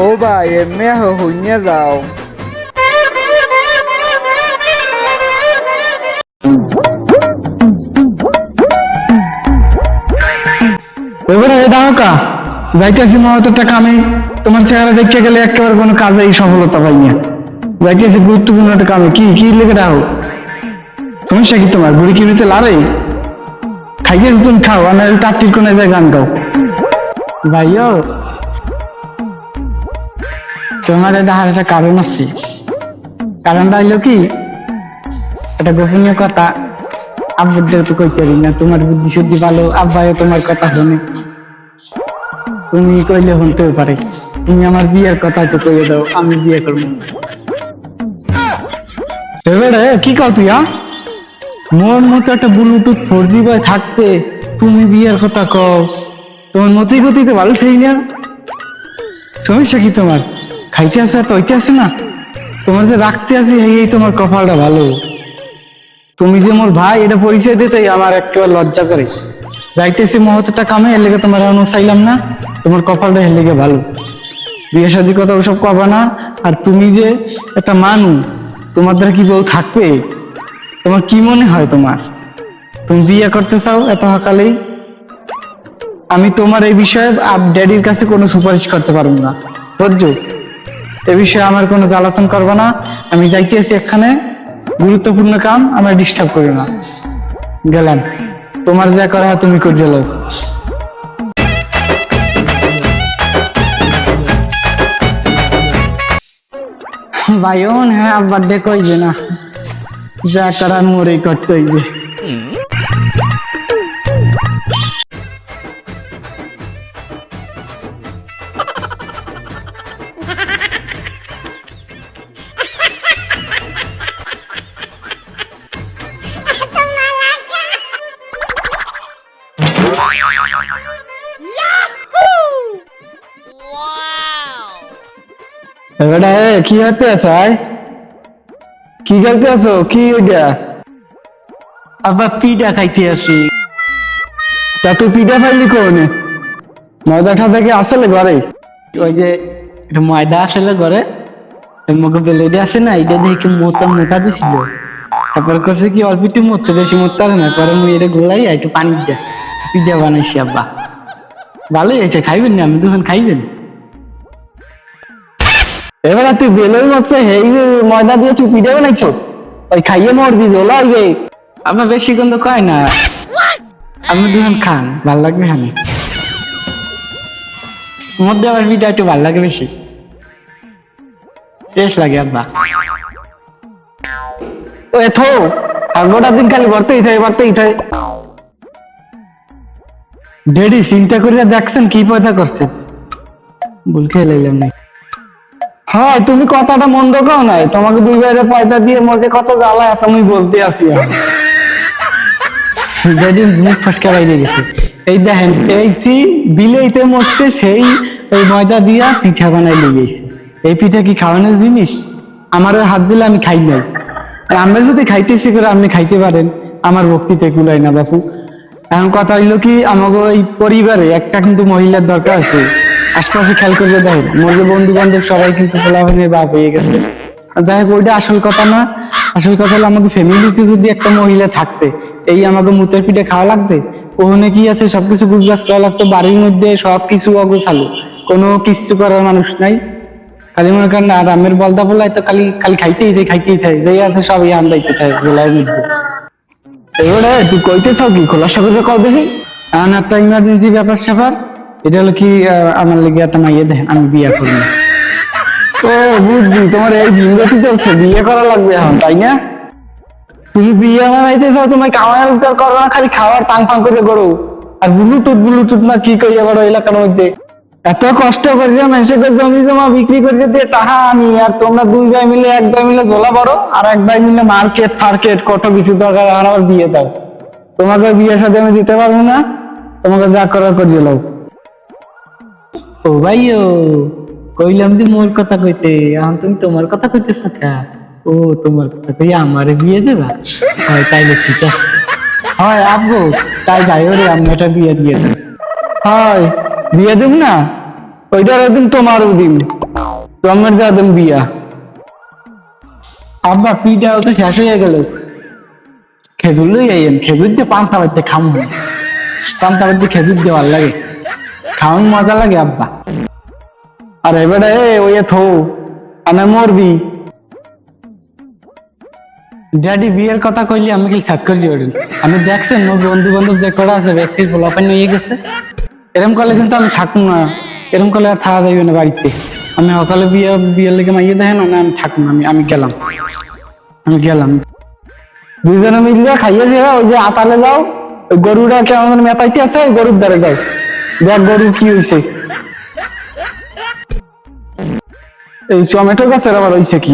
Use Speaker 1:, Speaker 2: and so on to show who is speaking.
Speaker 1: ও ভাই এমনি হইয়া যাও।
Speaker 2: এবারে দাও কা যাইতেছি মহৎ একটা কামে, তোমার চেহারা দেখতে গেলে একেবারে কোনো কাজেই সফলতা পাই না। যাইতেছি গুরুত্বপূর্ণ একটা কামে, কি কি লেগে দাও সমস্যা কি তোমার? বুড়ি কি নিতে লারে খাইতেছি, তুমি খাও আর টাটির কোনে যায় গান গাও। ভাইও তোমার দেখার একটা কারণ আছে, কারণটা হইলো কি একটা গোপনীয় কথা আব্বুদের তো কইতে পারি না। তোমার বুদ্ধি শুদ্ধি ভালো, আব্বাইও তোমার কথা শুনে, তুমি কইলে শুনতেও পারে। তুমি আমার বিয়ের কথা তো কইয়ে দাও, আমি বিয়ে করবো। এবারে কি কও তুই? মোর মতো একটা ব্লুটুথ 4G বয় থাকতে তুমি বিয়ের কথা কও? তোমার মতেই গতিতে ভালো সেই না। সমস্যা কি তোমার? খাইতে আছে তো হইতে আছে না, তোমার যে রাখতে আছি এই তোমার কপালটা ভালো। তুমি যে মোর ভাই এটা পরিচয় দিতে আমার একেবারে লজ্জা করে। যাইতেছি মহৎটা কামে, এর লেগে তোমার এখনো চাইলাম না, তোমার কপালটা এর লেগে ভালো। বিয়ে শাদী কথা ওসব কবা না। আর তুমি যে একটা মানুষ, তোমার দ্বারা কি বউ থাকবে? তোমার কি মনে হয় তোমার? তুমি বিয়ে করতে চাও এত সকালেই? আমি তোমার এই বিষয়ে ড্যাডির কাছে কোনো সুপারিশ করতে পারবো না, বুঝছো? এ বিষয়ে আমার কোনো জ্বালাতন করবো না। আমি যাইতেছি এখানে, গুরুত্বপূর্ণ কাম, আমার ডিস্টার্ব করো না। গেলাম, তোমার যা করা তুমি করে গেল। ভাইন হ্যাঁ আব্বার ডে কইবে না, যা করার মোরেই করতে হইবে। এবারে কি হতে আছে? কি করতে আছো? কি ওইটা? আবার পিঠা খাইতে আসি। তা তুই পিঠা খাইলি কোন? ময়দাটা থেকে আসলে ঘরে? ওই যে এটা ময়দা আসলে ঘরে, মুখে বেলেডে আসে না, এটা দেখে মোটা মোটা দিছিল। তারপর করছে কি অল্প একটু মরছে, বেশি মরতে পারে না। পরে মুই এটা গোলাই একটু পানি দিয়ে পিঠা বানাইছি। আব্বা ভালোই হয়েছে, খাইবেন না? আমি তখন খাইবেন। এবার তুই বেলই মরছে এই ময়দা দিয়ে তুই পিঠা বানাইছো, ওই খাইয়ে মরবি জোলা হইবে। আপনার বেশি গন্ধ কয় না, আপনি দুজন খান, ভাল লাগবে। হ্যাঁ মধ্যে আবার পিঠা একটু ভাল লাগে, বেশি টেস্ট লাগে। আব্বা ও এথো আর গোটা দিন খালি ভরতেই থাকে। ডেডি চিন্তা করিয়া দেখছেন কি পয়দা করছে? ভুল খেয়ে লাইলাম না। হ্যাঁ তুমি কথাটা মন্দ কাও নাই, তোমাকে দুই বাইরে পয়দা দিয়ে মজে কত জ্বালা তুমি বসতে আসি। যেদিন মুখ ফসকা বাইরে গেছে, এই দেখেন এই বিলেইতে মরছে সেই ওই ময়দা দিয়া পিঠা বানাই লেগেছে। এই পিঠা কি খাওয়ানোর জিনিস? আমার হাত দিলে আমি খাই নাই। আমরা যদি খাইতেছি করে আপনি খাইতে পারেন, আমার ভক্তিতে কুলাই না বাপু। এখন কথা হইলো কি, আমাকে এই পরিবারে একটা কিন্তু মহিলার দরকার আছে। আশপাশে খেয়াল করে দেখেন, মোর যে বন্ধু বান্ধব সবাই কিন্তু পোলাপানের বাপ হয়ে গেছে। যাই হোক ওইটা আসল কথা না। আসল কথা হলো আমাকে ফ্যামিলিতে যদি একটা মহিলা থাকতে, এই আমাকে মুতের পিঠে খাওয়া লাগবে। ওখানে কি আছে সবকিছু গুজগাছ করা লাগতো, বাড়ির মধ্যে সবকিছু অগোছালো, কোনো কিছু করার মানুষ নাই। খালি মনে করেন আর আমের বলদা বলাই তো খালি খালি খাইতেই থাকে, যেই আছে সবই আন্দাইতে থাকে গোলার মধ্যে। এবারে তুই কইতে চাও কি? খোলাসা করে কও দেখি। এখন একটা ইমার্জেন্সি ব্যাপার স্যাপার, এটা হলো কি আমার লেগে একটা মাইয়ে দেখেন, আমি বিয়ে করবো। ও বুঝছি, তোমার এই বিন্দতি চলছে, বিয়ে করা লাগবে এখন, তাই না? তুমি বিয়ে বানাইতে চাও, তোমার কামাই রোজগার করো না, খালি খাওয়ার টাং ফাং করে করো। আর ব্লুটুথ না কি কই আবার এলাকার মধ্যে এত কষ্ট করিয়া মানুষকে জমি জমা বিক্রি করে দিয়ে টাকা আনি, আর তোমরা দুই ভাই মিলে এক ভাই মিলে ঝোলা বড়, আর এক ভাই মিলে মার্কেট ফার্কেট কত কিছু দরকার, আর আবার বিয়ে দাও। তোমাকে বিয়ের সাথে আমি দিতে পারবো না, তোমাকে যা করার করিয়ে লাও। ও ভাইও কইলাম যে মোর কথা কইতে, এখন তুমি তোমার কথা কইতেছ কা? ও তোমার কথা কই আমারে বিয়ে দেবা? হয় তাইলে ঠিক আছে। হয় আব্বু তাই যাই ওরে, আমি একটা বিয়ে দিয়ে দেব। হয় বিয়ে দেব না, ওইটার দিন তোমারও দিন। জন্মের দাদন বিয়া। আব্বা পিঠাও তো শেষ হয়ে গেল, খেজুর লই আইয়েন, খেজুর দিয়ে পান্তা বাড়তে খাম, পান্তা বাড়তে খেজুর দিয়ে ভালো লাগে, খাওয়ান মজা লাগে আব্বা। আর এবারে ওই থো আনে মরবি। ড্যাডি বিয়ের কথা কইলি আমি কি সাত করে যাবেন? আমি দেখছেন মোর বন্ধু বান্ধব যে করা আছে ব্যক্তির পোলাপান নিয়ে গেছে, এরম করলে কিন্তু আমি থাকুন না, এরম করলে আর থাকা যাইবে না বাড়িতে। আমি সকালে বিয়ের লেগে মাইয়ে দেখেন না, আমি থাকুন, আমি গেলাম, আমি গেলাম। দুইজনে মিলিয়ে খাইয়ে দিয়ে ওই যে আতালে যাও, ওই গরুটা কেমন মেতাইতে আছে, ওই গরুর দ্বারে যাও, দেখ গরু কি হয়েছে। এই টমেটো গাছের আবার হয়েছে কি?